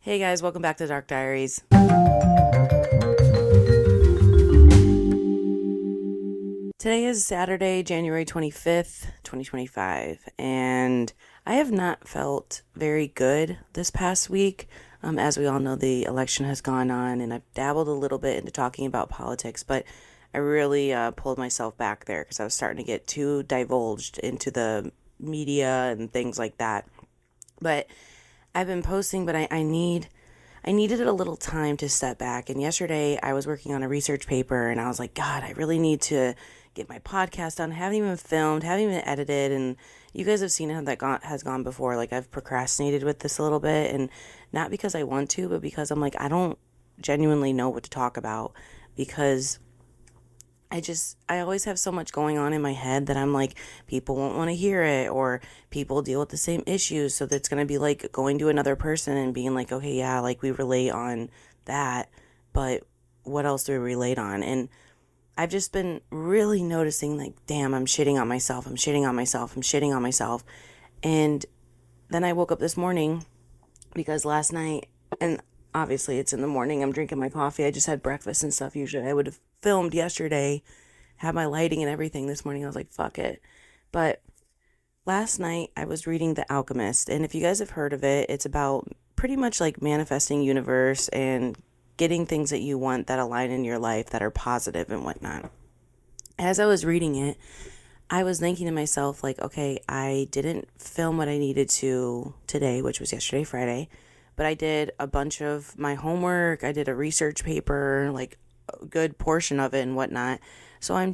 Hey guys, welcome back to Dark Diaries. Today is Saturday, January 25th, 2025, and I have not felt very good this past week. As we all know, the election has gone on, and I've dabbled a little bit into talking about politics, but I really pulled myself back there because I was starting to get too divulged into the media and things like that. But I've been posting, but I needed a little time to step back. And yesterday I was working on a research paper and I was like, God, I really need to get my podcast done. I haven't even filmed, haven't even edited. And you guys have seen how that has gone before. Like, I've procrastinated with this a little bit, and not because I want to, but because I'm like, I don't genuinely know what to talk about, because I always have so much going on in my head that I'm like, people won't want to hear it, or people deal with the same issues. So that's going to be like going to another person and being like, okay, yeah, like we relate on that, but what else do we relate on? And I've just been really noticing, like, damn, I'm shitting on myself. I'm shitting on myself. I'm shitting on myself. And then I woke up this morning because last night, and obviously it's in the morning, I'm drinking my coffee. I just had breakfast and stuff. Usually I would have filmed yesterday, had my lighting and everything. This morning I was like, fuck it. But last night I was reading The Alchemist, and if you guys have heard of it, it's about pretty much like manifesting universe and getting things that you want that align in your life that are positive and whatnot. As I was reading it, I was thinking to myself, like, okay, I didn't film what I needed to today, which was yesterday, Friday, but I did a bunch of my homework. I did a research paper, like a good portion of it and whatnot. So I'm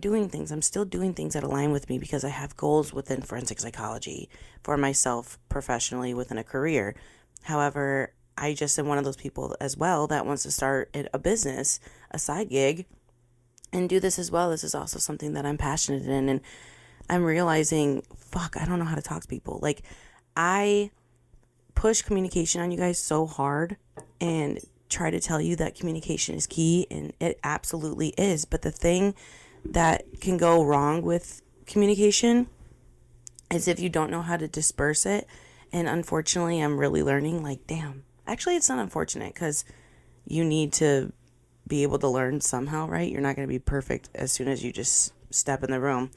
still doing things that align with me because I have goals within forensic psychology for myself professionally within a career. However, I just am one of those people as well that wants to start a business, a side gig, and do this as well. This is also something that I'm passionate in, and I'm realizing, fuck, I don't know how to talk to people. Like, I push communication on you guys so hard and try to tell you that communication is key, and it absolutely is. But the thing that can go wrong with communication is if you don't know how to disperse it. And unfortunately, I'm really learning, like, damn, actually, it's not unfortunate, because you need to be able to learn somehow, right? You're not going to be perfect as soon as you just step in the room.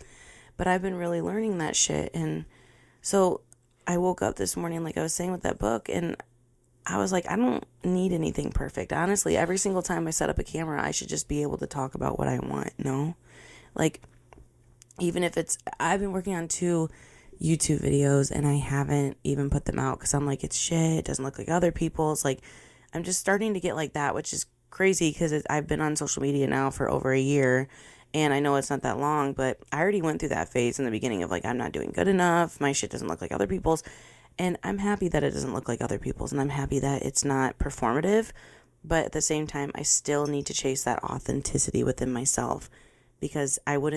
But I've been really learning that shit. And so I woke up this morning, like I was saying with that book, and I was like, I don't need anything perfect. Honestly, every single time I set up a camera, I should just be able to talk about what I want, no? Like, even if I've been working on 2 YouTube videos and I haven't even put them out because I'm like, it's shit, it doesn't look like other people's. Like, I'm just starting to get like that, which is crazy because I've been on social media now for over a year, and I know it's not that long, but I already went through that phase in the beginning of like, I'm not doing good enough, my shit doesn't look like other people's, and I'm happy that it doesn't look like other people's, and I'm happy that it's not performative, but at the same time, I still need to chase that authenticity within myself, because I don't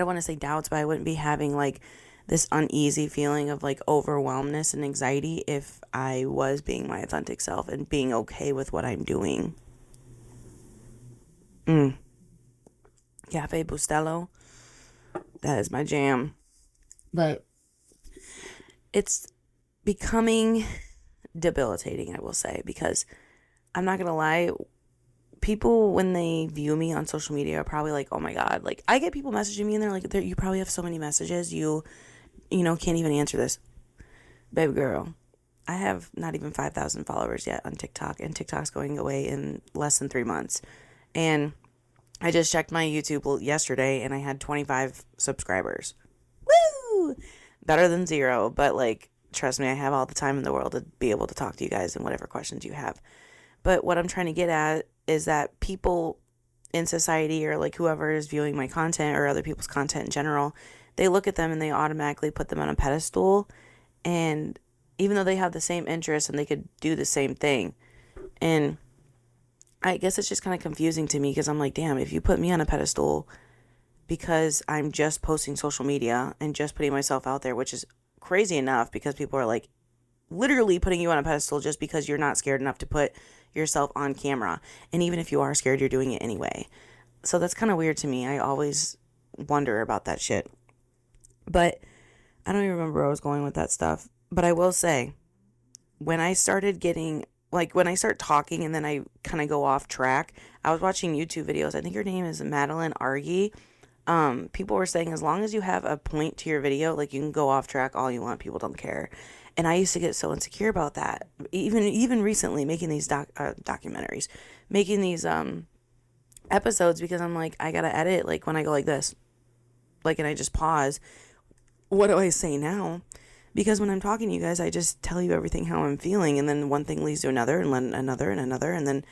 want to say doubts, but I wouldn't be having like this uneasy feeling of like overwhelmness and anxiety if I was being my authentic self and being okay with what I'm doing. Cafe Bustelo, that is my jam. But it's becoming debilitating, I will say, because I'm not gonna lie, people, when they view me on social media, are probably like, oh my God, like, I get people messaging me and they're like, you probably have so many messages, you can't even answer this. Baby girl, I have not even 5,000 followers yet on TikTok, and TikTok's going away in less than 3 months. And I just checked my YouTube yesterday and I had 25 subscribers. Woo! Better than 0, but like, trust me, I have all the time in the world to be able to talk to you guys and whatever questions you have. But what I'm trying to get at is that people in society, or like whoever is viewing my content or other people's content in general, they look at them and they automatically put them on a pedestal. And even though they have the same interests and they could do the same thing. And I guess it's just kind of confusing to me, because I'm like, damn, if you put me on a pedestal because I'm just posting social media and just putting myself out there, which is crazy enough, because people are like literally putting you on a pedestal just because you're not scared enough to put yourself on camera. And even if you are scared, you're doing it anyway. So that's kind of weird to me. I always wonder about that shit. But I don't even remember where I was going with that stuff. But I will say, when I started getting, like, when I start talking and then I kind of go off track, I was watching YouTube videos. I think her name is Madeline Argy. People were saying as long as you have a point to your video, like, you can go off track all you want. People don't care. And I used to get so insecure about that. Even recently, making these documentaries, making these episodes, because I'm like, I gotta edit, like, when I go like this, like, and I just pause. What do I say now? Because when I'm talking to you guys, I just tell you everything how I'm feeling, and then one thing leads to another, and then another and another, and then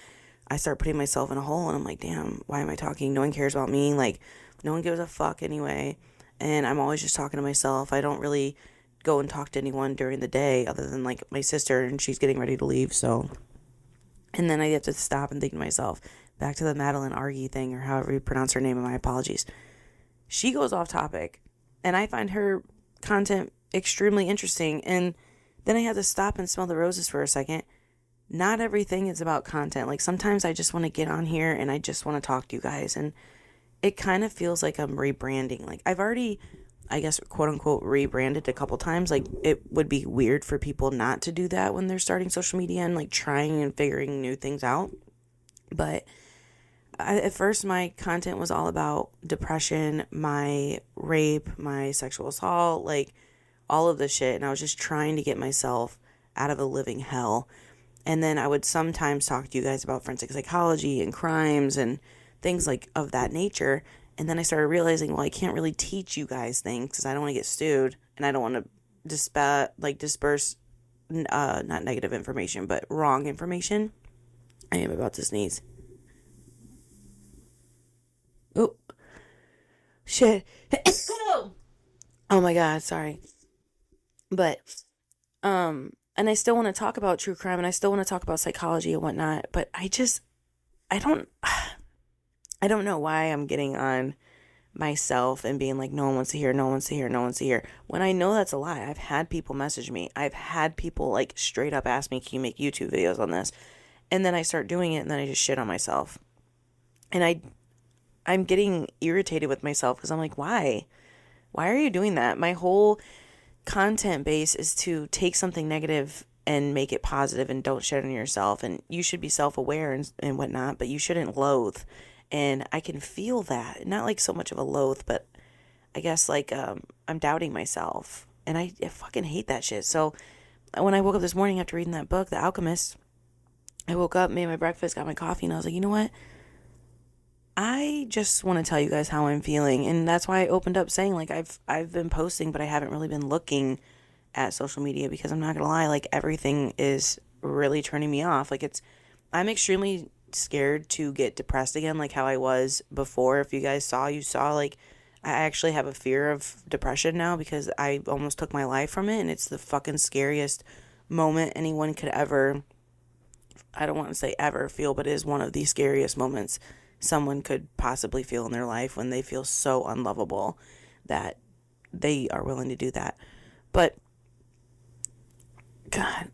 I start putting myself in a hole, and I'm like, damn, why am I talking? No one cares about me. Like, no one gives a fuck anyway. And I'm always just talking to myself. I don't really go and talk to anyone during the day other than, like, my sister, and she's getting ready to leave, so. And then I have to stop and think to myself, back to the Madeline Argy thing, or however you pronounce her name, and my apologies. She goes off topic, and I find her content extremely interesting. And then I had to stop and smell the roses for a second. Not everything is about content. Like, sometimes I just want to get on here and I just want to talk to you guys, and it kind of feels like I'm rebranding. Like, I've already, I guess, quote unquote, rebranded a couple times. Like, it would be weird for people not to do that when they're starting social media and, like, trying and figuring new things out. But at first, my content was all about depression, my rape, my sexual assault, like, all of this shit. And I was just trying to get myself out of a living hell. And then I would sometimes talk to you guys about forensic psychology and crimes and things like of that nature. And then I started realizing, well, I can't really teach you guys things because I don't want to get sued, and I don't want to disperse not negative information, but wrong information. I am about to sneeze. Oh, shit. Oh my God, sorry. But, and I still want to talk about true crime, and I still want to talk about psychology and whatnot, but I don't know why I'm getting on myself and being like, no one wants to hear, no one wants to hear, no one wants to hear, when I know that's a lie. I've had people message me. I've had people, like, straight up ask me, can you make YouTube videos on this? And then I start doing it, and then I just shit on myself. And I'm getting irritated with myself because I'm like, why? Why are you doing that? My whole content base is to take something negative and make it positive, and don't shit on yourself. And you should be self-aware and whatnot, but you shouldn't loathe. And I can feel that. Not like so much of a loathe, but I guess, like, I'm doubting myself. And I fucking hate that shit. So when I woke up this morning after reading that book, The Alchemist, I woke up, made my breakfast, got my coffee, and I was like, you know what? I just want to tell you guys how I'm feeling. And that's why I opened up saying, like, I've been posting, but I haven't really been looking at social media, because I'm not going to lie, like, everything is really turning me off. Like, I'm extremely scared to get depressed again, like how I was before. If you guys saw, like, I actually have a fear of depression now because I almost took my life from it, and it's the fucking scariest moment anyone could ever, I don't want to say ever feel, but it is one of the scariest moments someone could possibly feel in their life, when they feel so unlovable that they are willing to do that. But God,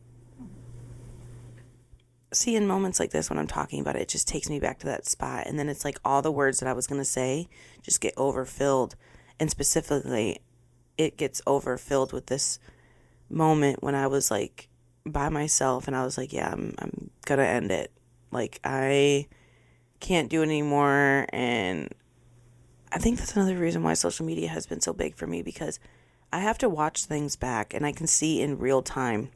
see, in moments like this, when I'm talking about it, it just takes me back to that spot. And then it's like all the words that I was going to say just get overfilled. And specifically, it gets overfilled with this moment when I was, like, by myself, and I was like, yeah, I'm going to end it. Like, I can't do it anymore. And I think that's another reason why social media has been so big for me, because I have to watch things back, and I can see in real time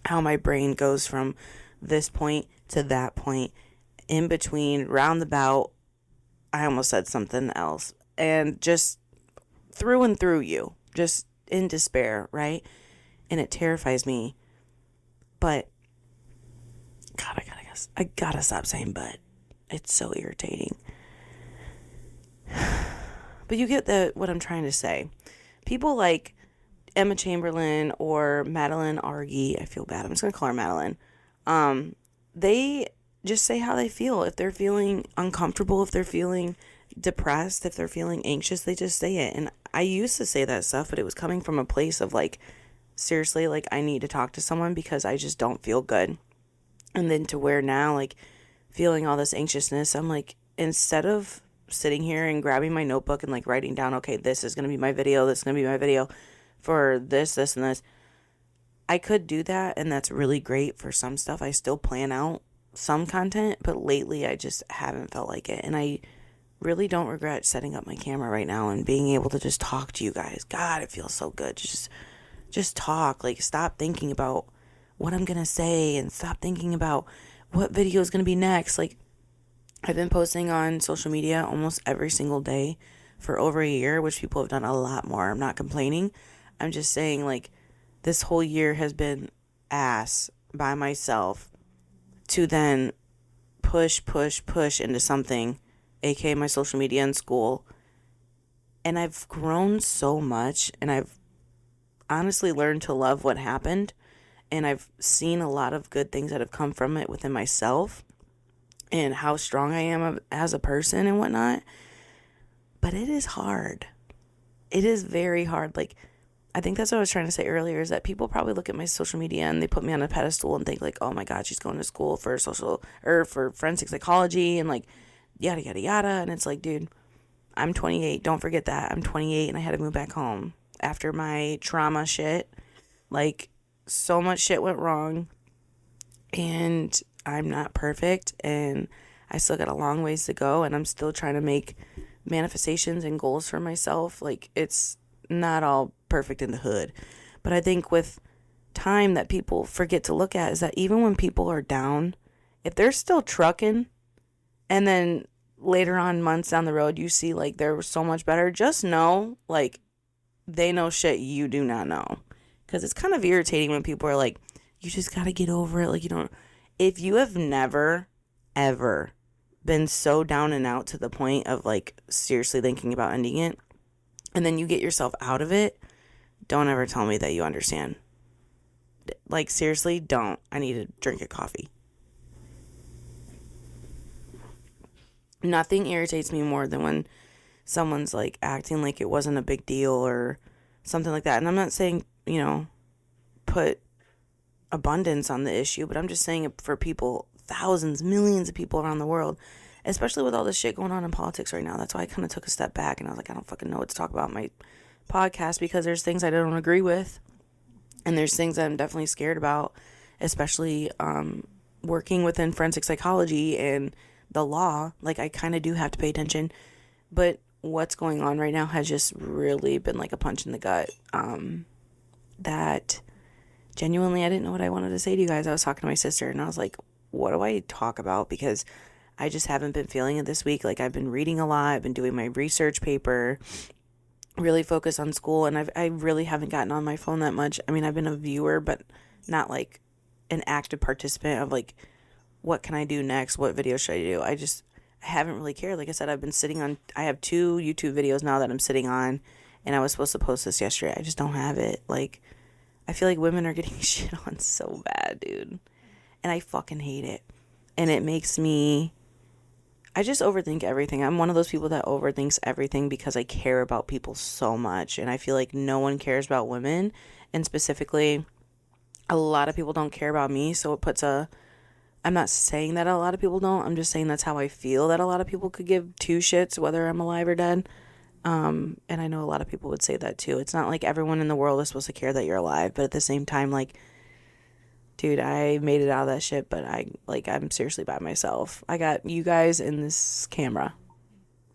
how my brain goes from this point to that point, in between, roundabout. I almost said something else, and just through and through you, just in despair, right? And it terrifies me. But God, I gotta stop saying but. It's so irritating. But you get what I'm trying to say. People like Emma Chamberlain or Madeline Argy, I feel bad, I'm just gonna call her Madeline. They just say how they feel. If they're feeling uncomfortable, if they're feeling depressed, if they're feeling anxious, they just say it. And I used to say that stuff, but it was coming from a place of, like, seriously, like, I need to talk to someone because I just don't feel good. And then to where now, like, feeling all this anxiousness, I'm like, instead of sitting here and grabbing my notebook and, like, writing down, okay, this is going to be my video, this is going to be my video for this, and this, I could do that, and that's really great for some stuff. I still plan out some content, but lately I just haven't felt like it. And I really don't regret setting up my camera right now and being able to just talk to you guys. God, it feels so good. Just talk. Like, stop thinking about what I'm going to say and stop thinking about what video is going to be next. Like, I've been posting on social media almost every single day for over a year, which people have done a lot more. I'm not complaining. I'm just saying, like, this whole year has been ass by myself to then push into something, aka my social media in school. And I've grown so much, and I've honestly learned to love what happened. And I've seen a lot of good things that have come from it within myself and how strong I am as a person and whatnot. But it is hard. It is very hard. Like, I think that's what I was trying to say earlier, is that people probably look at my social media and they put me on a pedestal and think like, oh my God, she's going to school for for forensic psychology and like yada, yada, yada. And it's like, dude, I'm 28. Don't forget that. I'm 28 and I had to move back home after my trauma shit. Like, so much shit went wrong and I'm not perfect and I still got a long ways to go, and I'm still trying to make manifestations and goals for myself. Like, it's not all perfect in the hood. But I think with time that people forget to look at is that even when people are down, if they're still trucking and then later on months down the road you see like they're so much better, just know like they know shit you do not know. Because it's kind of irritating when people are like, you just got to get over it. Like, you don't, if you have never ever been so down and out to the point of like seriously thinking about ending it, and then you get yourself out of it, don't ever tell me that you understand. Like, seriously, don't. I need to drink a coffee. Nothing irritates me more than when someone's like acting like it wasn't a big deal or something like that. And I'm not saying, you know, put abundance on the issue, but I'm just saying it for people, thousands, millions of people around the world, especially with all this shit going on in politics right now. That's why I kind of took a step back and I was like, I don't fucking know what to talk about in my podcast, because there's things I don't agree with and there's things that I'm definitely scared about, especially working within forensic psychology and the law. Like, I kind of do have to pay attention, but what's going on right now has just really been like a punch in the gut. That genuinely, I didn't know what I wanted to say to you guys. I was talking to my sister and I was like, what do I talk about? Because I just haven't been feeling it this week. Like, I've been reading a lot. I've been doing my research paper, really focused on school. And I really haven't gotten on my phone that much. I mean, I've been a viewer, but not like an active participant of like, what can I do next? What video should I do? I haven't really cared. Like I said, I have 2 YouTube videos now that I'm sitting on, and I was supposed to post this yesterday. I just don't have it. Like, I feel like women are getting shit on so bad, dude. And I fucking hate it. And it makes me, I just overthink everything. I'm one of those people that overthinks everything because I care about people so much. And I feel like no one cares about women. And specifically, a lot of people don't care about me. So it puts I'm not saying that a lot of people don't. I'm just saying that's how I feel, that a lot of people could give 2 shits whether I'm alive or dead. And I know a lot of people would say that too. It's not like everyone in the world is supposed to care that you're alive. But at the same time, like, dude, I made it out of that shit, but I'm seriously by myself. I got you guys in this camera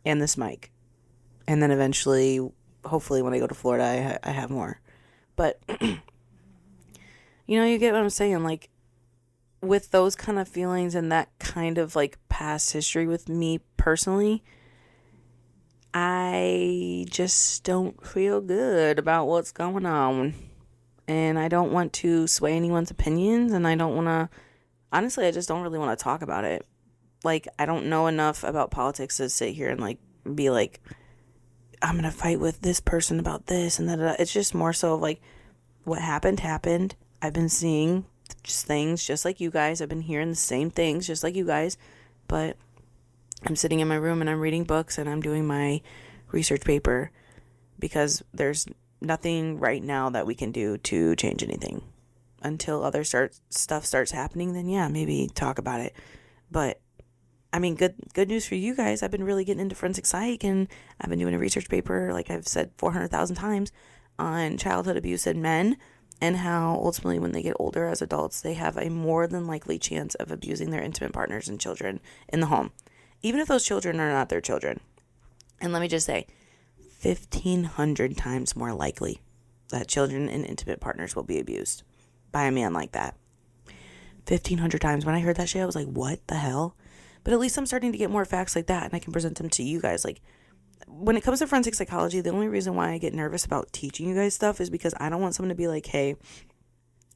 and this mic. And then eventually, hopefully when I go to Florida, I have more. But, you know, you get what I'm saying? Like, with those kind of feelings and that kind of like past history with me personally, I just don't feel good about what's going on. And I don't want to sway anyone's opinions, and I don't want to, honestly, I just don't really want to talk about it. Like, I don't know enough about politics to sit here and like be like, I'm going to fight with this person about this and that. It's just more so of like, what happened. I've been seeing just things just like you guys. I've been hearing the same things just like you guys, but I'm sitting in my room and I'm reading books and I'm doing my research paper because there's nothing right now that we can do to change anything. Until other stuff starts happening, then yeah, maybe talk about it. But I mean, good news for you guys. I've been really getting into forensic psych, and I've been doing a research paper, like I've said 400,000 times, on childhood abuse in men. and how ultimately when they get older as adults, they have a more than likely chance of abusing their intimate partners and children in the home, even if those children are not their children. And let me just say, 1,500 times more likely that children and intimate partners will be abused by a man like that. 1,500 times. When I heard that shit, I was like, what the hell? But at least I'm starting to get more facts like that, and I can present them to you guys. Like, when it comes to forensic psychology, the only reason why I get nervous about teaching you guys stuff is because I don't want someone to be like, hey,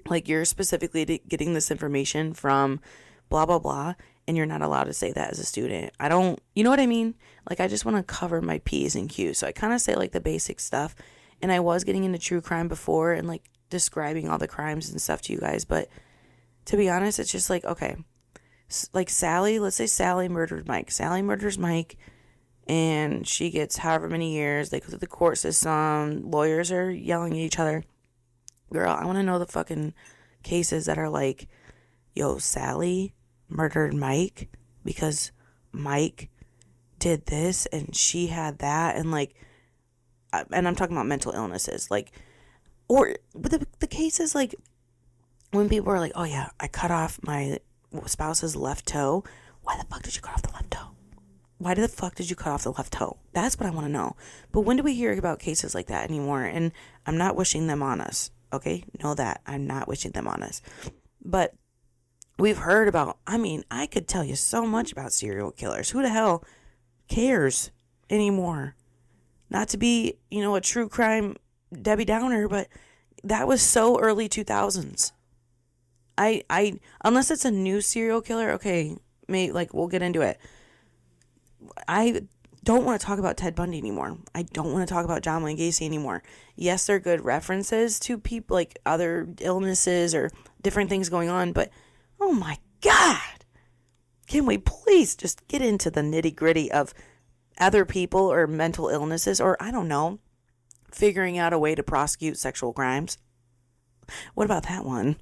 like, you're specifically getting this information from blah, blah, blah, and you're not allowed to say that as a student. I don't, you know what I mean? Like, I just want to cover my P's and Q's. So I kind of say, like, the basic stuff. And I was getting into true crime before and, like, describing all the crimes and stuff to you guys. But to be honest, it's just like, okay, like Sally, let's say Sally murdered Mike. Sally murders Mike, and she gets however many years. They go through the court system. Lawyers are yelling at each other. Girl, I want to know the fucking cases that are like, yo, Sally murdered Mike because Mike did this and she had that, and like, and I'm talking about mental illnesses, like, or the cases like when people are like, oh yeah, I cut off my spouse's left toe. Why the fuck did you cut off the left toe? Why the fuck did you cut off the left toe? That's what I want to know. But when do we hear about cases like that anymore? And I'm not wishing them on us, okay? Know that. I'm not wishing them on us. But we've heard about, I mean, I could tell you so much about serial killers. Who the hell cares anymore? Not to be, you know, a true crime Debbie Downer, but that was so early 2000s. I unless it's a new serial killer, okay, like, we'll get into it. I don't want to talk about Ted Bundy anymore. I don't want to talk about John Wayne Gacy anymore. Yes, they're good references to people, like, other illnesses or different things going on, but oh my God, can we please just get into the nitty gritty of other people or mental illnesses, or I don't know, figuring out a way to prosecute sexual crimes? What about that one?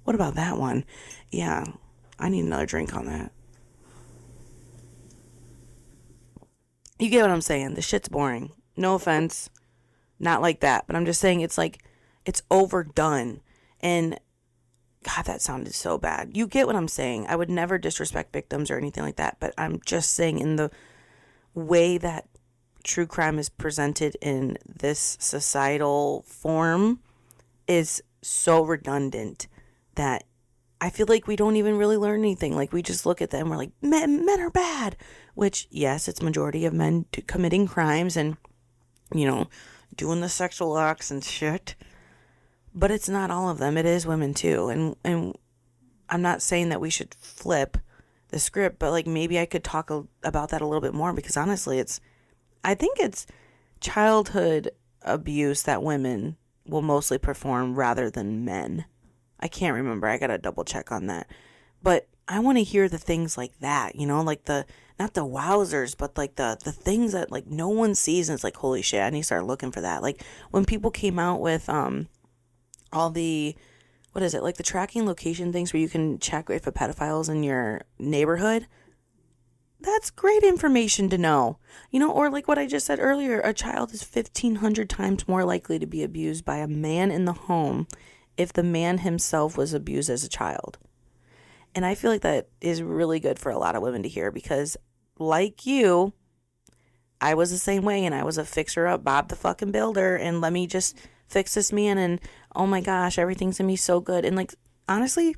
What about that one? Yeah, I need another drink on that. You get what I'm saying? The shit's boring. No offense. Not like that. But I'm just saying it's like, it's overdone. And God, that sounded so bad. You get what I'm saying? I would never disrespect victims or anything like that. But I'm just saying, in the way that true crime is presented in this societal form is so redundant that I feel like we don't even really learn anything. Like, we just look at them, we're like, men are bad. Which, yes, it's majority of men committing crimes and, you know, doing the sexual acts and shit. But it's not all of them. It is women too. And I'm not saying that we should flip the script, but like, maybe I could talk about that a little bit more, because honestly, I think it's childhood abuse that women will mostly perform rather than men. I can't remember. I gotta double check on that. But I want to hear the things like that, you know, like not the wowzers, but like the things that like no one sees, and it's like, holy shit, I need to start looking for that. Like, when people came out with all the, what is it, like the tracking location things where you can check if a pedophile's in your neighborhood. That's great information to know, you know. Or like what I just said earlier, a child is 1,500 times more likely to be abused by a man in the home if the man himself was abused as a child. And I feel like that is really good for a lot of women to hear, because like you, I was the same way, and I was a fixer-up, Bob the fucking builder, and let me just fix this man, and oh my gosh, everything's gonna be so good. And like, honestly,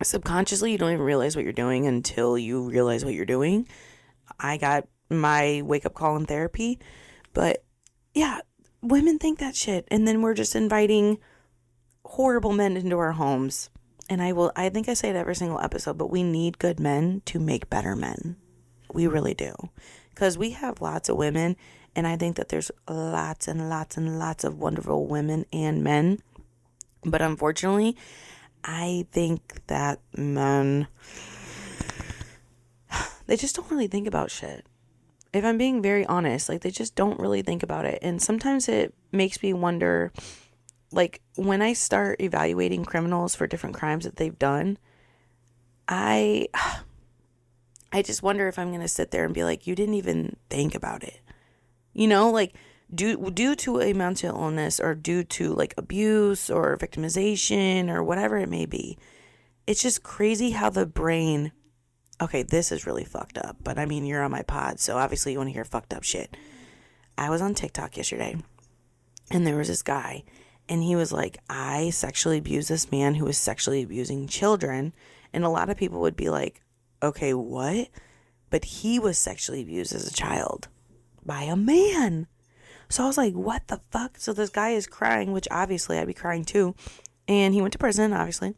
subconsciously, you don't even realize what you're doing until you realize what you're doing. I got my wake-up call in therapy, but yeah, women think that shit, and then we're just inviting horrible men into our homes. And I think I say it every single episode, but we need good men to make better men. We really do. Because we have lots of women, and I think that there's lots and lots and lots of wonderful women and men. But unfortunately, I think that men, they just don't really think about shit. If I'm being very honest, like, they just don't really think about it. And sometimes it makes me wonder, like, when I start evaluating criminals for different crimes that they've done, I just wonder if I'm going to sit there and be like, you didn't even think about it. You know, like, due to a mental illness or due to like abuse or victimization or whatever it may be. It's just crazy how the brain, okay, this is really fucked up, but I mean, you're on my pod, so obviously you want to hear fucked up shit. I was on TikTok yesterday and there was this guy and he was like, I sexually abused this man who was sexually abusing children. And a lot of people would be like, okay, what? But he was sexually abused as a child by a man. So I was like, what the fuck? So this guy is crying, which obviously I'd be crying too. And he went to prison, obviously.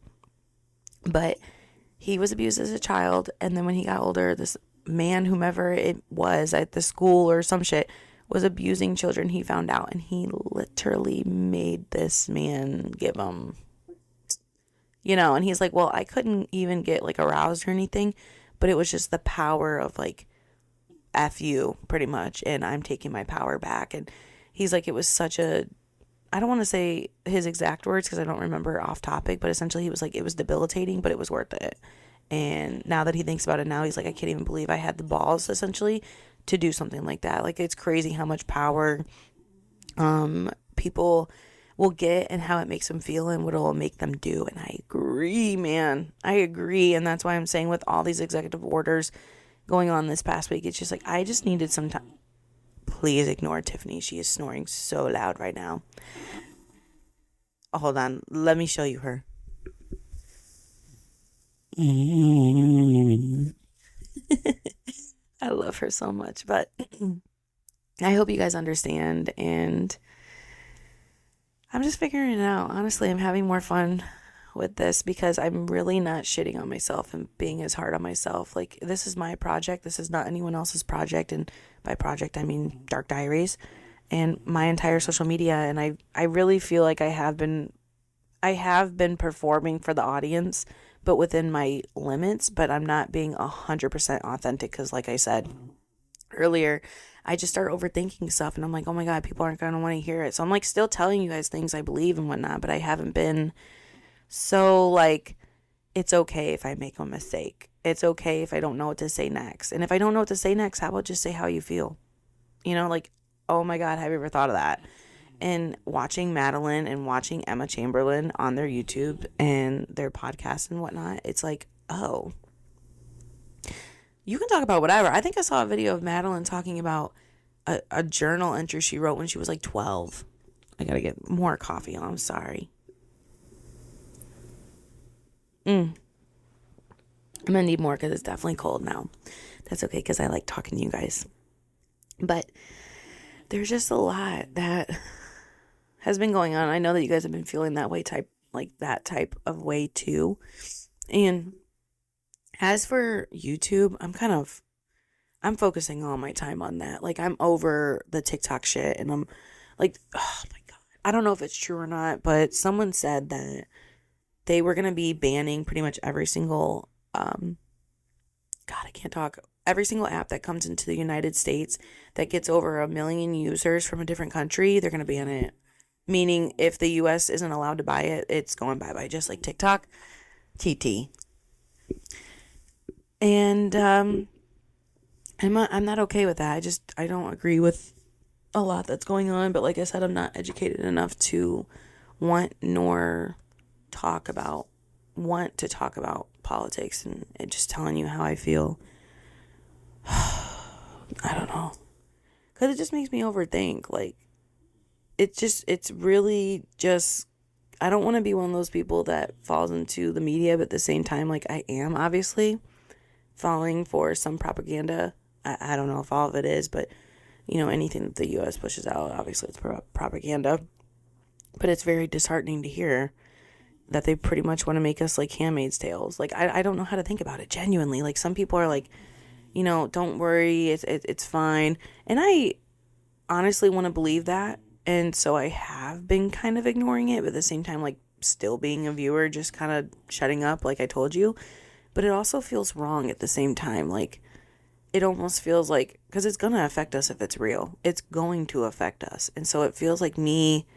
But he was abused as a child. And then when he got older, this man, whomever it was at the school or some shit, was abusing children. He found out and he literally made this man give him, and he's like, well, I couldn't even get like aroused or anything, but it was just the power of like, F you, pretty much, and I'm taking my power back. And he's like, it was such a, I don't want to say his exact words because I don't remember off topic, but essentially he was like, it was debilitating, but it was worth it. And now that he thinks about it now, he's like, I can't even believe I had the balls, essentially, to do something like that. Like, it's crazy how much power people will get and how it makes them feel and what it will make them do. And I agree, man. I agree. And that's why I'm saying with all these executive orders going on this past week, it's just like, I just needed some time. Please ignore Tiffany. She is snoring so loud right now. Oh, hold on. Let me show you her. I love her so much, but I hope you guys understand. And I'm just figuring it out. Honestly, I'm having more fun with this because I'm really not shitting on myself and being as hard on myself. Like, this is my project. This is not anyone else's project. And by project, I mean Dark Diaries and my entire social media. And I really feel like I have been performing for the audience, but within my limits, but I'm not being 100% authentic. Cause like I said earlier, I just start overthinking stuff and I'm like, oh my God, people aren't going to want to hear it. So I'm like still telling you guys things I believe and whatnot, but I haven't been so like, it's okay if I make a mistake. It's okay if I don't know what to say next. And if I don't know what to say next, how about just say how you feel? Like, oh my God, have you ever thought of that? And watching Madeline and watching Emma Chamberlain on their YouTube and their podcast and whatnot, it's like, oh, you can talk about whatever. I think I saw a video of Madeline talking about a journal entry she wrote when she was like 12. I gotta get more coffee. I'm sorry. I'm gonna need more because it's definitely cold now. That's okay because I like talking to you guys. But there's just a lot that has been going on. I know that you guys have been feeling that way, type of way too. And as for YouTube, I'm focusing all my time on that. Like, I'm over the TikTok shit and I'm like, oh my God. I don't know if it's true or not, but someone said that they were going to be banning pretty much every single, every single app that comes into the United States that gets over 1 million users from a different country. They're going to ban it. Meaning if the US isn't allowed to buy it, it's going bye-bye, just like TikTok. TT. And I'm not okay with that. I don't agree with a lot that's going on. But like I said, I'm not educated enough to want to talk about politics and just telling you how I feel. I don't know. Because it just makes me overthink. Like, it's really just, I don't want to be one of those people that falls into the media, but at the same time, like, I am obviously falling for some propaganda. I don't know if all of it is, but, anything that the U.S. pushes out, obviously it's propaganda. But it's very disheartening to hear that they pretty much want to make us like Handmaid's Tales. Like, I don't know how to think about it, genuinely. Like, some people are like, don't worry, it's fine. And I honestly want to believe that. And so I have been kind of ignoring it, but at the same time, like, still being a viewer, just kind of shutting up, like I told you. But it also feels wrong at the same time. Like, it almost feels like, because it's going to affect us if it's real. It's going to affect us. And so it feels like me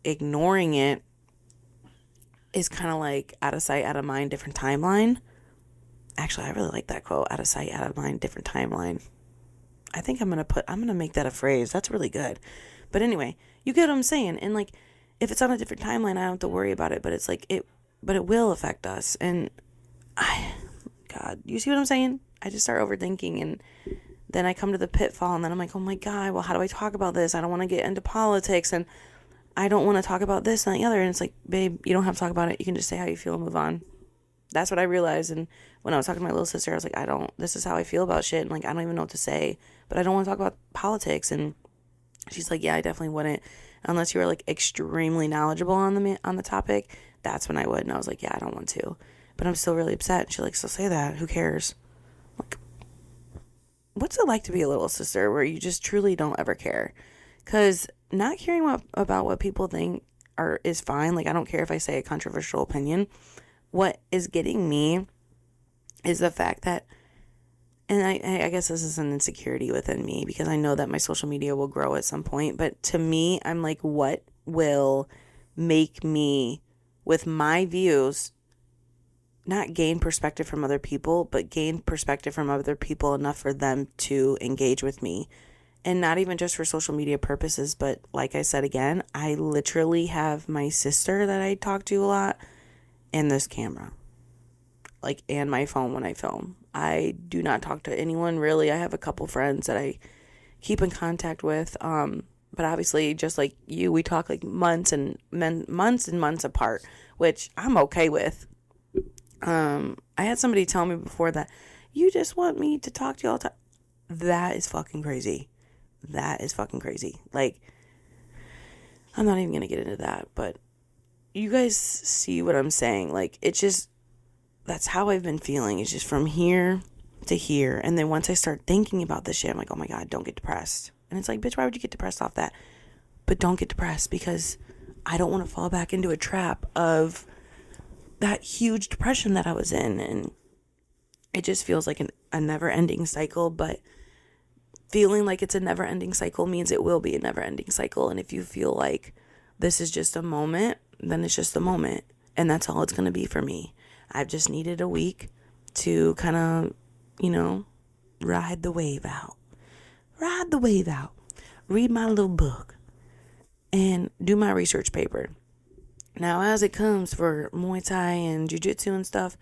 ignoring it is kind of like out of sight, out of mind, different timeline. Actually, I really like that quote, out of sight, out of mind, different timeline. I think I'm gonna make that a phrase. That's really good. But anyway, you get what I'm saying. And like, if it's on a different timeline, I don't have to worry about it. But it's like but it will affect us. And God, you see what I'm saying? I just start overthinking, and then I come to the pitfall, and then I'm like, oh my God, well, how do I talk about this? I don't want to get into politics, and I don't want to talk about this and the other. And it's like, babe, you don't have to talk about it. You can just say how you feel and move on. That's what I realized. And when I was talking to my little sister, I was like, this is how I feel about shit. And like, I don't even know what to say, but I don't want to talk about politics. And she's like, yeah, I definitely wouldn't, unless you were like extremely knowledgeable on the topic. That's when I would. And I was like, yeah, I don't want to, but I'm still really upset. And she's like, so say that. Who cares? Like, what's it like to be a little sister where you just truly don't ever care? Because not caring about what people think is fine. Like, I don't care if I say a controversial opinion. What is getting me is the fact that, and I guess this is an insecurity within me, because I know that my social media will grow at some point. But to me, I'm like, what will make me, with my views, not gain perspective from other people, but gain perspective from other people enough for them to engage with me? And not even just for social media purposes, but like I said again, I literally have my sister that I talk to a lot, and this camera, like, and my phone when I film. I do not talk to anyone really. I have a couple friends that I keep in contact with, but obviously, just like you, we talk like months and months apart, which I'm okay with. I had somebody tell me before that you just want me to talk to you all the time. That is fucking crazy. Like, I'm not even gonna get into that, but you guys see what I'm saying. Like, it's just, that's how I've been feeling. It's just from here to here. And then once I start thinking about this shit, I'm like, oh my God, don't get depressed. And it's like, bitch, why would you get depressed off that? But don't get depressed, because I don't want to fall back into a trap of that huge depression that I was in. And it just feels like a never-ending cycle. But feeling like it's a never-ending cycle means it will be a never-ending cycle. And if you feel like this is just a moment, then it's just a moment. And that's all it's going to be for me. I've just needed a week to kind of, ride the wave out. Read my little book. And do my research paper. Now, as it comes for Muay Thai and Jiu-Jitsu and stuff,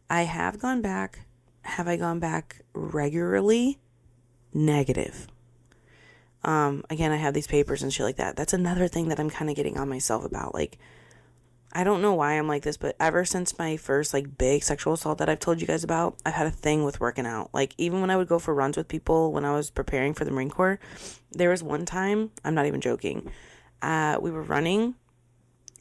I have gone back. Have I gone back regularly? Negative. Again, I have these papers and shit like that. That's another thing that I'm kind of getting on myself about. Like, I don't know why I'm like this, but ever since my first like big sexual assault that I've told you guys about, I've had a thing with working out. Like, even when I would go for runs with people when I was preparing for the Marine Corps, there was one time, I'm not even joking, we were running,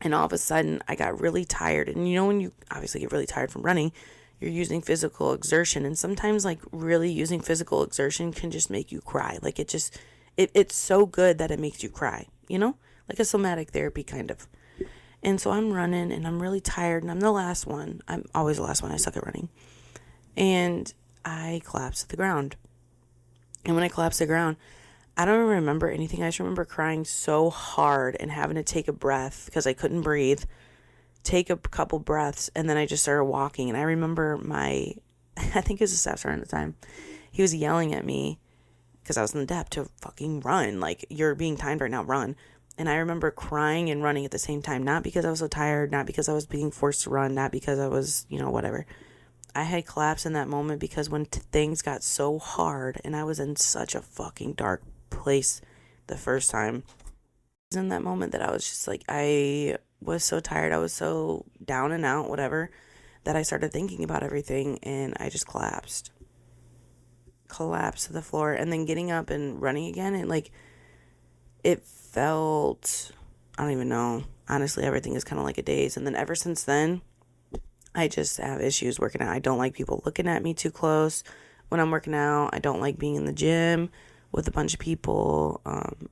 and all of a sudden I got really tired. And when you obviously get really tired from running, you're using physical exertion, and sometimes like really using physical exertion can just make you cry. Like, it's so good that it makes you cry, like a somatic therapy kind of. And so I'm running, and I'm really tired, and I'm the last one. I'm always the last one. I suck at running. And I collapsed to the ground. And when I collapsed to the ground, I don't remember anything. I just remember crying so hard and having to take a breath because I couldn't breathe. Take a couple breaths, and then I just started walking. And I remember I think it was a staff sergeant at the time. He was yelling at me because I was in the depth to fucking run. Like, you're being timed right now, run. And I remember crying and running at the same time, not because I was so tired, not because I was being forced to run, not because I was, whatever. I had collapsed in that moment because when things got so hard and I was in such a fucking dark place the first time, it was in that moment that I was just like, I was so tired, I was so down and out, whatever, that I started thinking about everything, and I just collapsed to the floor. And then getting up and running again, and like, it felt, I don't even know. Honestly, everything is kind of like a daze. And then ever since then, I just have issues working out. I don't like people looking at me too close when I'm working out. I don't like being in the gym with a bunch of people.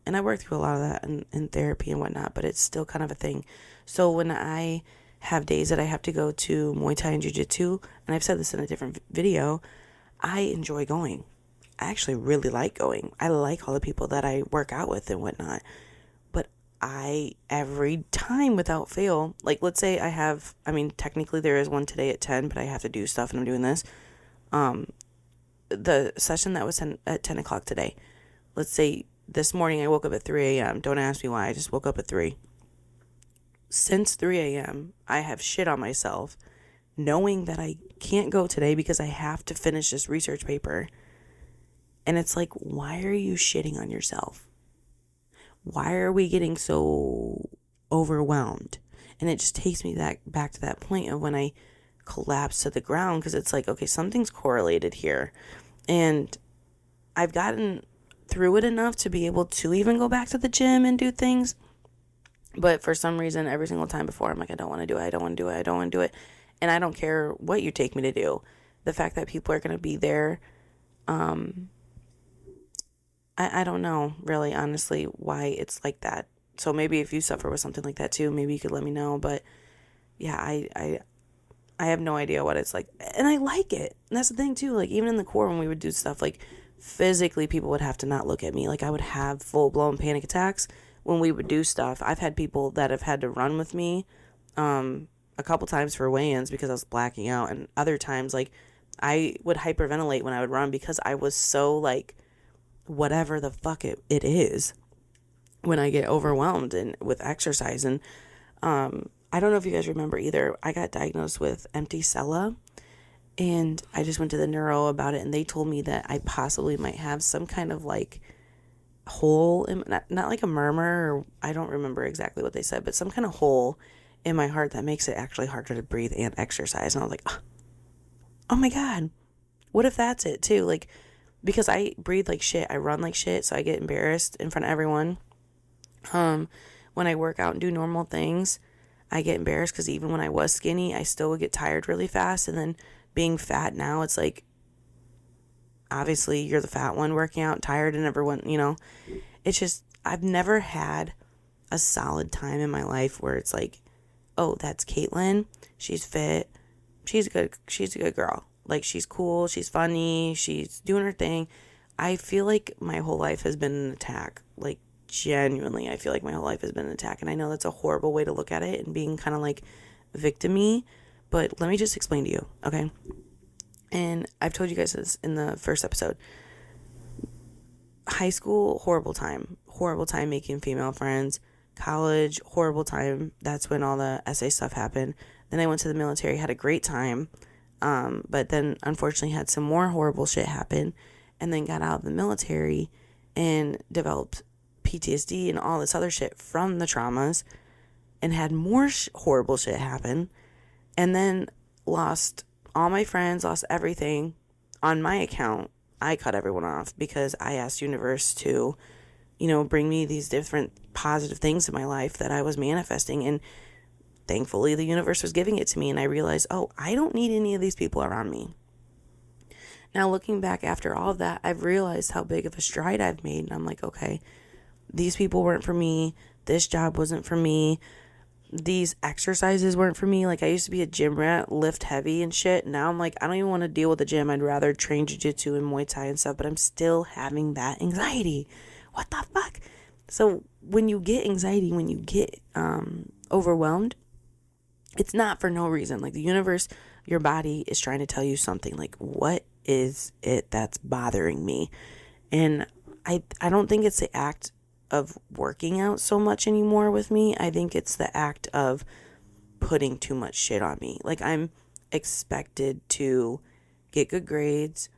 And I work through a lot of that in therapy and whatnot, but it's still kind of a thing. So when I have days that I have to go to Muay Thai and Jiu-Jitsu, and I've said this in a different video, I enjoy going. I actually really like going. I like all the people that I work out with and whatnot. But every time without fail, like, let's say technically there is one today at 10, but I have to do stuff and I'm doing this. the session that was at 10 o'clock today. Let's say this morning I woke up at 3 a.m. Don't ask me why. I just woke up at 3. Since 3 a.m., I have shit on myself, knowing that I can't go today because I have to finish this research paper. And it's like, why are you shitting on yourself? Why are we getting so overwhelmed? And it just takes me back to that point of when I collapsed to the ground, because it's like, okay, something's correlated here. And I've gotten through it enough to be able to even go back to the gym and do things. But for some reason, every single time before, I'm like, I don't want to do it. I don't want to do it. I don't want to do it. And I don't care what you take me to do. The fact that people are going to be there, I don't know, really, honestly, why it's like that. So maybe if you suffer with something like that too, maybe you could let me know. But yeah, I have no idea what it's like. And I like it. And that's the thing too. Like, even in the core, when we would do stuff, like, physically people would have to not look at me. Like, I would have full-blown panic attacks when we would do stuff. I've had people that have had to run with me a couple times for weigh-ins because I was blacking out. And other times, like, I would hyperventilate when I would run because I was so, like, whatever the fuck it is when I get overwhelmed and with exercise. And I don't know if you guys remember either. I got diagnosed with empty sella, and I just went to the neuro about it, and they told me that I possibly might have some kind of like hole in, not like a murmur, or I don't remember exactly what they said, but some kind of hole in my heart that makes it actually harder to breathe and exercise. And I was like, oh my God, what if that's it too? Like, because I breathe like shit, I run like shit, so I get embarrassed in front of everyone. When I work out and do normal things, I get embarrassed because even when I was skinny, I still would get tired really fast. And then being fat now, it's like, obviously you're the fat one working out, tired, and everyone, it's just, I've never had a solid time in my life where it's like, oh, that's Caitlin, she's fit, she's a good girl. Like, she's cool, she's funny, she's doing her thing. I feel like my whole life has been an attack. Like, genuinely, I feel like my whole life has been an attack. And I know that's a horrible way to look at it and being kind of like victim-y, but let me just explain to you, okay? And I've told you guys this in the first episode. High school, horrible time making female friends. College, horrible time. That's when all the essay stuff happened. Then I went to the military, had a great time. But then unfortunately had some more horrible shit happen, and then got out of the military and developed PTSD and all this other shit from the traumas, and had more horrible shit happen, and then lost all my friends, lost everything on my account. I cut everyone off because I asked universe to, bring me these different positive things in my life that I was manifesting, and thankfully the universe was giving it to me, and I realized, oh, I don't need any of these people around me. Now, looking back after all of that, I've realized how big of a stride I've made, and I'm like, okay, these people weren't for me, this job wasn't for me, these exercises weren't for me. Like, I used to be a gym rat, lift heavy and shit. Now I'm like, I don't even want to deal with the gym. I'd rather train jiu-jitsu and Muay Thai and stuff, but I'm still having that anxiety. What the fuck? So when you get anxiety, when you get overwhelmed, it's not for no reason. Like, the universe, your body is trying to tell you something. Like, what is it that's bothering me? And I don't think it's the act of working out so much anymore with me. I think it's the act of putting too much shit on me. Like, I'm expected to get good grades,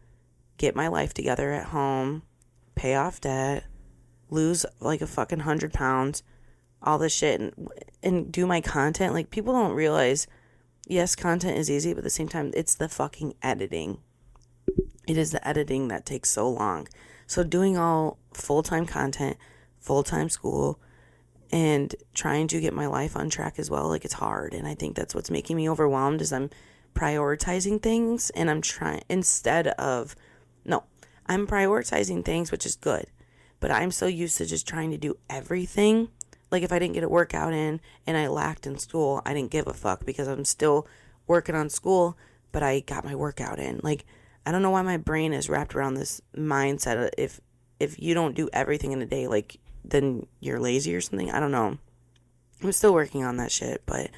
get my life together at home, pay off debt, lose like a fucking 100 pounds, all this shit, and do my content. Like, people don't realize, yes, content is easy, but at the same time, it's the fucking editing. It is the editing that takes so long. So doing all full-time content, full-time school, and trying to get my life on track as well, like, it's hard. And I think that's what's making me overwhelmed, is I'm prioritizing things, and I'm prioritizing things, which is good, but I'm so used to just trying to do everything. Like, if I didn't get a workout in and I lacked in school, I didn't give a fuck because I'm still working on school, but I got my workout in. Like, I don't know why my brain is wrapped around this mindset of if you don't do everything in a day, like, then you're lazy or something. I don't know. I'm still working on that shit, but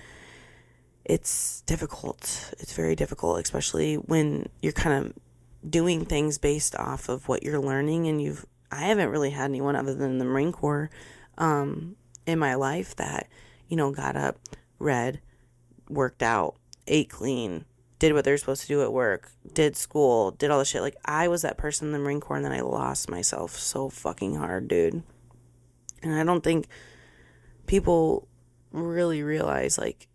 it's difficult. It's very difficult, especially when you're kind of doing things based off of what you're learning. And I haven't really had anyone other than the Marine Corps in my life that, got up, read, worked out, ate clean, did what they're supposed to do at work, did school, did all the shit. Like, I was that person in the Marine Corps, and then I lost myself so fucking hard, dude. And I don't think people really realize, like,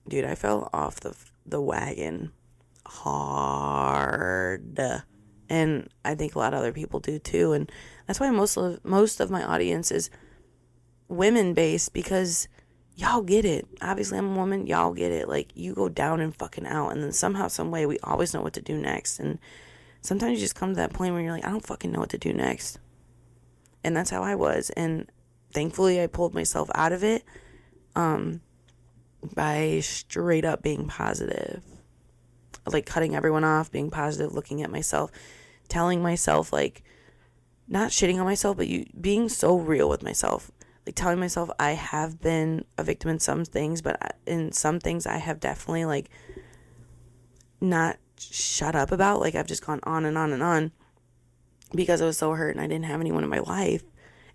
dude, I fell off the wagon hard. And I think a lot of other people do too. And that's why most of my audience is women based, because y'all get it. Obviously, I'm a woman. Y'all get it. Like, you go down and fucking out, and then somehow, some way, we always know what to do next. And sometimes you just come to that point where you're like, I don't fucking know what to do next. And that's how I was. And thankfully, I pulled myself out of it by straight up being positive. Like, cutting everyone off, being positive, looking at myself, telling myself, like, not shitting on myself, but being so real with myself. Like, telling myself I have been a victim in some things, but in some things I have definitely, like, not shut up about. Like, I've just gone on and on and on because I was so hurt and I didn't have anyone in my life.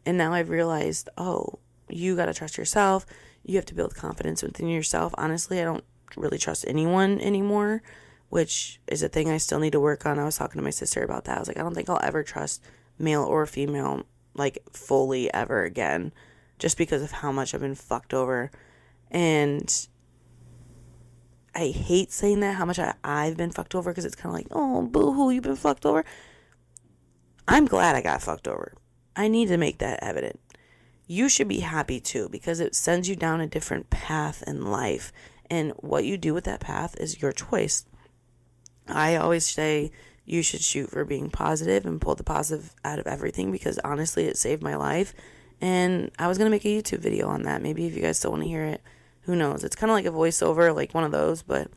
And now I've realized, oh, you got to trust yourself. You have to build confidence within yourself. Honestly, I don't really trust anyone anymore, which is a thing I still need to work on. I was talking to my sister about that. I was like, I don't think I'll ever trust male or female, like, fully ever again, just because of how much I've been fucked over. And I hate saying that, how much I've been fucked over, because it's kind of like, oh, boo-hoo, you've been fucked over. I'm glad I got fucked over. I need to make that evident. You should be happy too, because it sends you down a different path in life. And what you do with that path is your choice. I always say you should shoot for being positive and pull the positive out of everything, because honestly, it saved my life. And I was going to make a YouTube video on that. Maybe if you guys still want to hear it, who knows? It's kind of like a voiceover, like one of those, but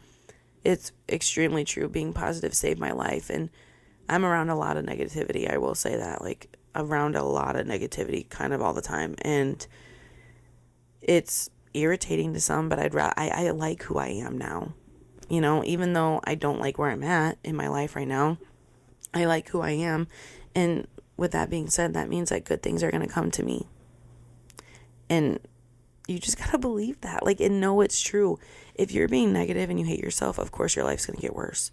it's extremely true. Being positive saved my life. And I'm around a lot of negativity. I will say that, like, around a lot of negativity kind of all the time. And it's irritating to some, but I like who I am now. Even though I don't like where I'm at in my life right now, I like who I am. And with that being said, that means that good things are going to come to me. And you just got to believe that, like, and know it's true. If you're being negative and you hate yourself, of course your life's going to get worse.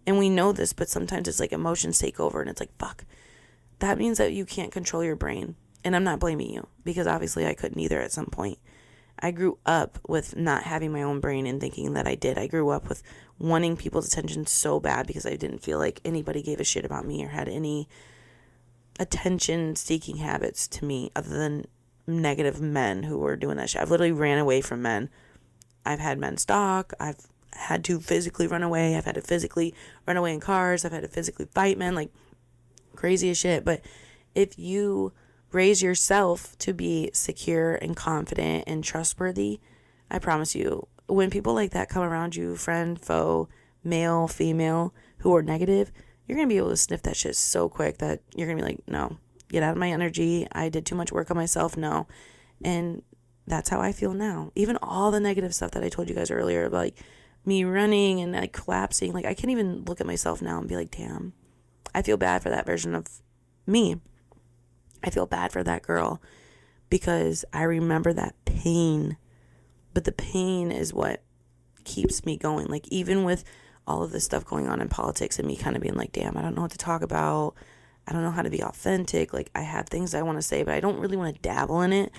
And we know this, but sometimes it's like emotions take over and it's like, fuck. That means that you can't control your brain. And I'm not blaming you, because obviously I couldn't either at some point. I grew up with not having my own brain and thinking that I did. I grew up with wanting people's attention so bad because I didn't feel like anybody gave a shit about me or had any attention-seeking habits to me other than negative men who were doing that shit. I've literally ran away from men. I've had men stalk. I've had to physically run away. I've had to physically run away in cars. I've had to physically fight men, like crazy as shit. But if you raise yourself to be secure and confident and trustworthy, I promise you, when people like that come around you, friend, foe, male, female, who are negative, you're going to be able to sniff that shit so quick that you're going to be like, no, get out of my energy. I did too much work on myself. No. And that's how I feel now. Even all the negative stuff that I told you guys earlier, like me running and like collapsing, like I can't even look at myself now and be like, damn, I feel bad for that version of me. I feel bad for that girl because I remember that pain, but the pain is what keeps me going. Like, even with all of this stuff going on in politics and me kind of being like, damn, I don't know what to talk about. I don't know how to be authentic. Like, I have things I want to say, but I don't really want to dabble in it.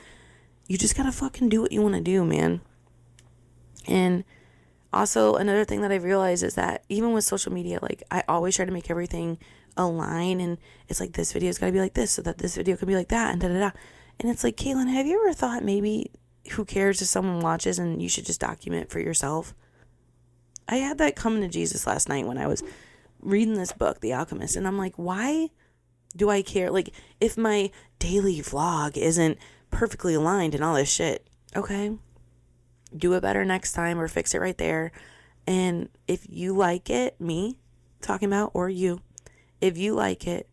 You just got to fucking do what you want to do, man. And also another thing that I've realized is that even with social media, like, I always try to make everything align, and it's like, this video's got to be like this so that this video can be like that, and da-da-da. And it's like, Caitlin, have you ever thought maybe who cares if someone watches and you should just document for yourself? I had that coming to Jesus last night when I was reading this book, The Alchemist, and I'm like, why do I care? Like, if my daily vlog isn't perfectly aligned and all this shit, okay, do it better next time or fix it right there. And if you like it, me talking about, or you, if you like it,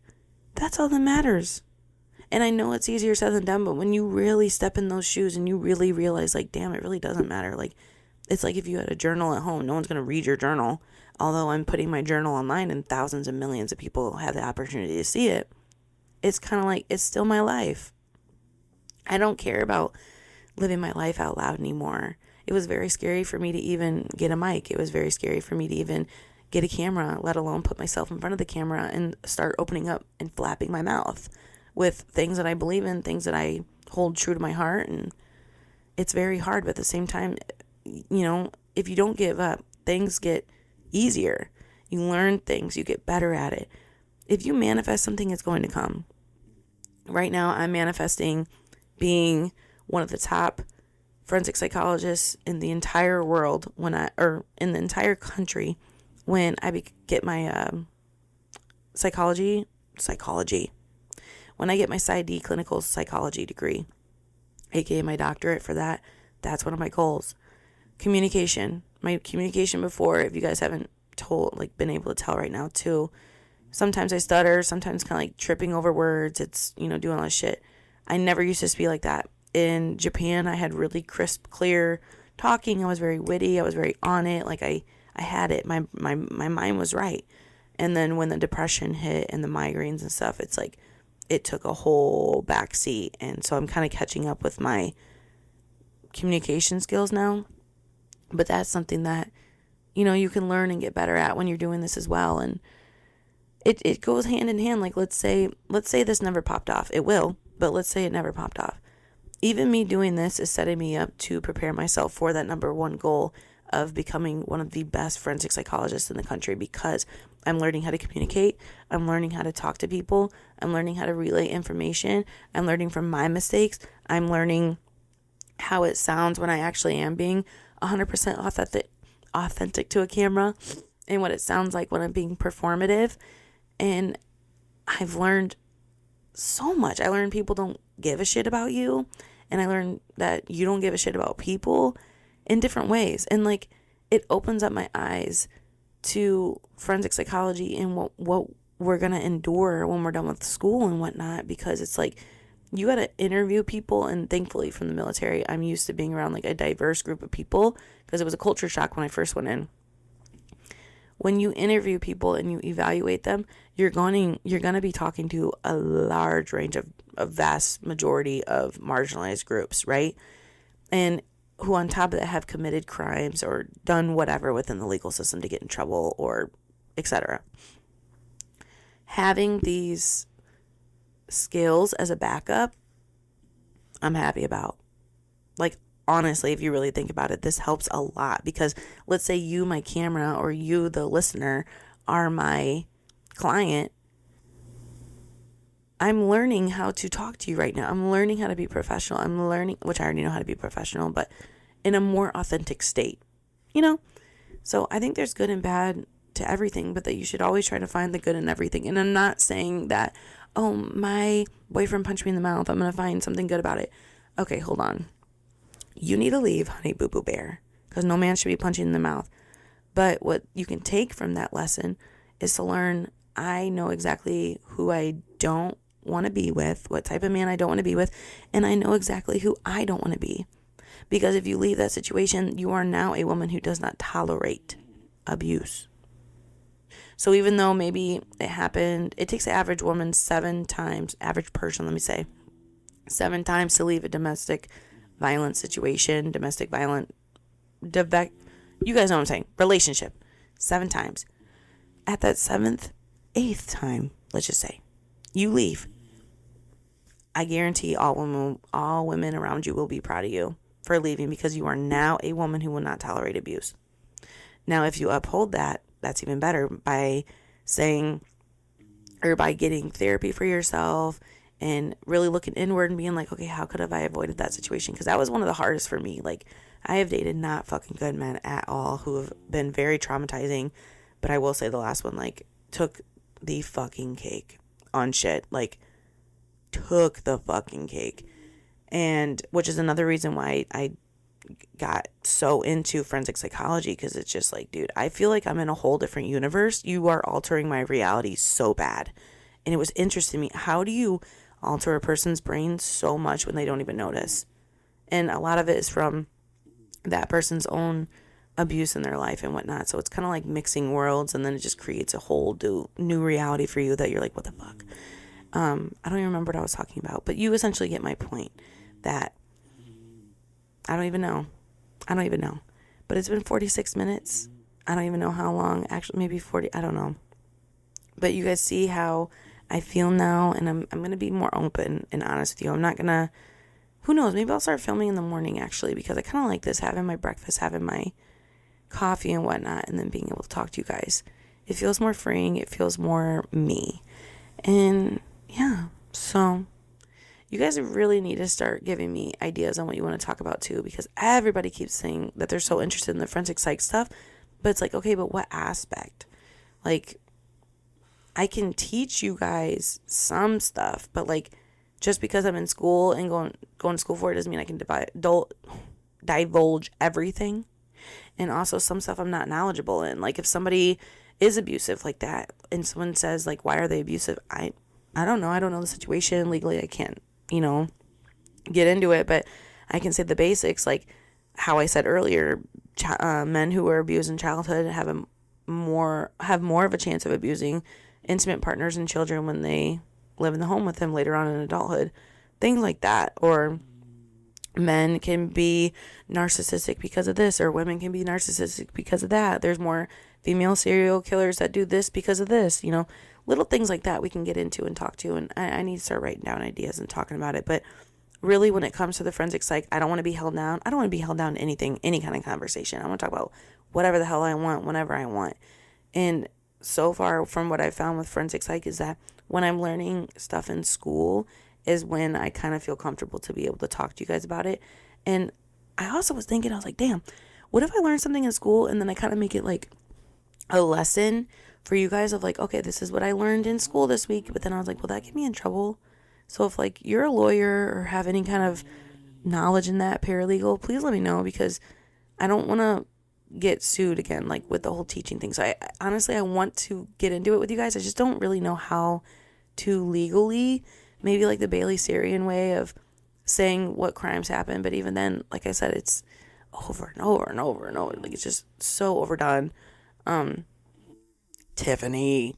that's all that matters. And I know it's easier said than done, but when you really step in those shoes and you really realize, like, damn, it really doesn't matter. Like, it's like if you had a journal at home, no one's going to read your journal although I'm putting my journal online and thousands and millions of people have the opportunity to see it, it's kind of like, it's still my life. I don't care about living my life out loud anymore. It was very scary for me to even get a mic. It was very scary for me to even get a camera, let alone put myself in front of the camera and start opening up and flapping my mouth with things that I believe in, things that I hold true to my heart. And it's very hard, but at the same time, if you don't give up, things get easier. You learn things, you get better at it. If you manifest something, it's going to come. Right now, I'm manifesting being one of the top forensic psychologists in the entire world in the entire country when I get my psychology. When I get my PsyD clinical psychology degree, aka my doctorate for that, that's one of my goals. Communication. My communication before, if you guys haven't been able to tell right now too, sometimes I stutter, sometimes kind of like tripping over words. It's, doing all this shit. I never used to speak like that. In Japan, I had really crisp, clear talking. I was very witty. I was very on it. Like I had it. My mind was right. And then when the depression hit and the migraines and stuff, it's like it took a whole back seat. And so I'm kind of catching up with my communication skills now. But that's something that, you can learn and get better at when you're doing this as well. And it goes hand in hand. Like, let's say this never popped off. It will, but let's say it never popped off. Even me doing this is setting me up to prepare myself for that number one goal of becoming one of the best forensic psychologists in the country, because I'm learning how to communicate. I'm learning how to talk to people. I'm learning how to relay information. I'm learning from my mistakes. I'm learning how it sounds when I actually am being 100% authentic to a camera, and what it sounds like when I'm being performative. And I've learned so much. I learned people don't give a shit about you, and I learned that you don't give a shit about people in different ways. And like, it opens up my eyes to forensic psychology and what we're going to endure when we're done with school and whatnot, because it's like, you got to interview people. And thankfully from the military, I'm used to being around like a diverse group of people, because it was a culture shock when I first went in. When you interview people and you evaluate them, you're going to be talking to a large range of a vast majority of marginalized groups, right? And who on top of that have committed crimes or done whatever within the legal system to get in trouble, or etc. Having these skills as a backup, I'm happy about. Like, honestly, if you really think about it, this helps a lot, because let's say you, my camera, or you, the listener, are my client. I'm learning how to talk to you right now. I'm learning how to be professional. I'm learning, which I already know how to be professional, but in a more authentic state, So I think there's good and bad to everything, but that you should always try to find the good in everything. And I'm not saying that, oh, my boyfriend punched me in the mouth, I'm going to find something good about it. Okay, hold on. You need to leave, honey boo boo bear, because no man should be punching in the mouth. But what you can take from that lesson is to learn, I know exactly who I don't want to be with, what type of man I don't want to be with, and I know exactly who I don't want to be. Because if you leave that situation, you are now a woman who does not tolerate abuse. So even though maybe it happened, it takes the average woman 7 times, average person, 7 times to leave a domestic violent situation, you guys know what I'm saying, relationship, 7 times. At that 7th, 8th time, let's just say, you leave. I guarantee all women around you will be proud of you for leaving, because you are now a woman who will not tolerate abuse. Now, if you uphold that, that's even better, by saying, or by getting therapy for yourself and really looking inward and being like, okay, how could have I avoided that situation? Because that was one of the hardest for me. Like, I have dated not fucking good men at all who have been very traumatizing, but I will say the last one, like, took the fucking cake on shit. Like, took the fucking cake. And which is another reason why I got so into forensic psychology, because it's just like, dude, I feel like I'm in a whole different universe. You are altering my reality so bad. And it was interesting to me, how do you alter a person's brain so much when they don't even notice? And a lot of it is from that person's own abuse in their life and whatnot. So it's kind of like mixing worlds, and then it just creates a whole new reality for you that you're like, what the fuck? I don't even remember what I was talking about, but you essentially get my point that I don't even know. But it's been 46 minutes. I don't even know how long. Actually, maybe 40. I don't know. But you guys see how I feel now, and I'm going to be more open and honest with you. I'm not going to, who knows, maybe I'll start filming in the morning, actually, because I kind of like this, having my breakfast, having my coffee and whatnot, and then being able to talk to you guys. It feels more freeing. It feels more me. And yeah, so you guys really need to start giving me ideas on what you want to talk about too, because everybody keeps saying that they're so interested in the forensic psych stuff, but it's like, okay, but what aspect? Like, I can teach you guys some stuff, but like, just because I'm in school and going to school for it doesn't mean I can divulge everything. And also some stuff I'm not knowledgeable in. Like if somebody is abusive like that and someone says like, why are they abusive? I don't know. I don't know the situation. Legally, I can't, get into it, but I can say the basics, like how I said earlier, men who were abused in childhood have more of a chance of abusing intimate partners and children when they live in the home with them later on in adulthood. Things like that. Or men can be narcissistic because of this, or women can be narcissistic because of that. There's more female serial killers that do this because of this, little things like that we can get into and talk to. And I need to start writing down ideas and talking about it. But really, when it comes to the forensic psych, I don't want to be held down. I don't want to be held down to anything, any kind of conversation. I want to talk about whatever the hell I want, whenever I want. And so far from what I've found with forensic psych is that when I'm learning stuff in school is when I kind of feel comfortable to be able to talk to you guys about it. And I also was thinking, I was like, damn, what if I learn something in school and then I kind of make it like a lesson for you guys of like, okay, this is what I learned in school this week. But then I was like, will that get me in trouble? So if like you're a lawyer or have any kind of knowledge in that, paralegal, please let me know, because I don't want to get sued again, like with the whole teaching thing. So I honestly, I want to get into it with you guys. I just don't really know how to legally, maybe like the Bailey Sarian way of saying what crimes happen. But even then, like I said, it's over and over and over and over. Like it's just so overdone. Tiffany,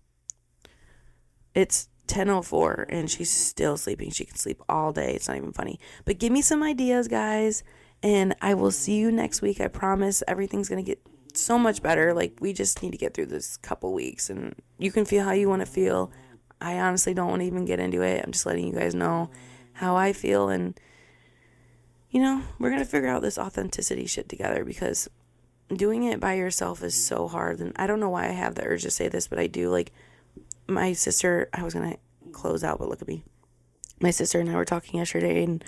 it's 10:04 and she's still sleeping. She can sleep all day. It's not even funny. But give me some ideas, guys, and I will see you next week. I promise everything's going to get so much better. Like, we just need to get through this couple weeks, and you can feel how you want to feel. I honestly don't want to even get into it. I'm just letting you guys know how I feel, and, we're going to figure out this authenticity shit together, because doing it by yourself is so hard. And I don't know why I have the urge to say this, but I do. Like, my sister, I was going to close out, but look at me. My sister and I were talking yesterday, and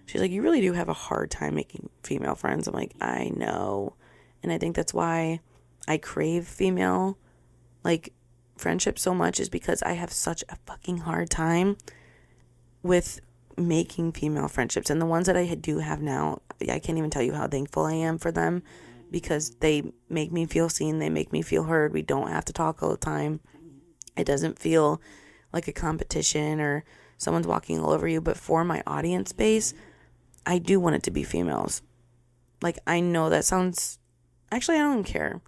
she's like, you really do have a hard time making female friends. I'm like, I know. And I think that's why I crave female, like, friendship so much, is because I have such a fucking hard time with making female friendships. And the ones that I do have now, I can't even tell you how thankful I am for them, because they make me feel seen. They make me feel heard. We don't have to talk all the time. It doesn't feel like a competition or someone's walking all over you. But for my audience base, I do want it to be females. Like, I know that sounds, actually, I don't even care.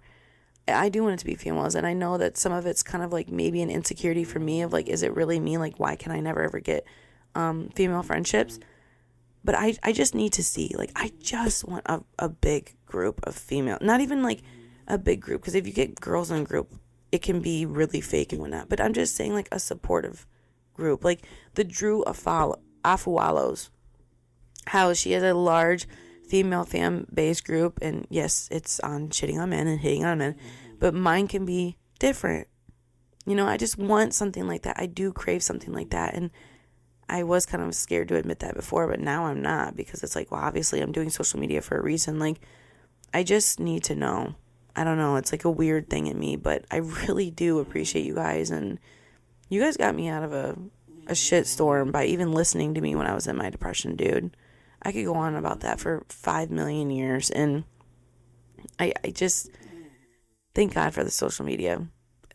I do want it to be females. And I know that some of it's kind of like maybe an insecurity for me of like, is it really me? Like, why can I never ever get female friendships? But I just need to see, like, I just want a big group of female, not even like a big group, because if you get girls in a group, it can be really fake and whatnot. But I'm just saying, like, a supportive group, like the Drew Afualos, how she has a large female fan base group. And yes, it's on shitting on men and hitting on men, but mine can be different. I just want something like that. I do crave something like that. And I was kind of scared to admit that before, but now I'm not, because it's like, well, obviously I'm doing social media for a reason. Like, I just need to know. I don't know. It's like a weird thing in me, but I really do appreciate you guys. And you guys got me out of a shit storm by even listening to me when I was in my depression, dude. I could go on about that for 5 million years. And I just thank God for the social media.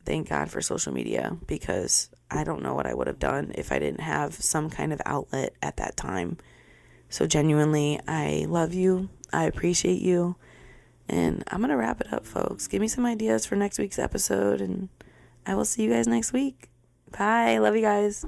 Thank God for social media, because I don't know what I would have done if I didn't have some kind of outlet at that time. So genuinely, I love you. I appreciate you. And I'm going to wrap it up, folks. Give me some ideas for next week's episode, and I will see you guys next week. Bye. Love you guys.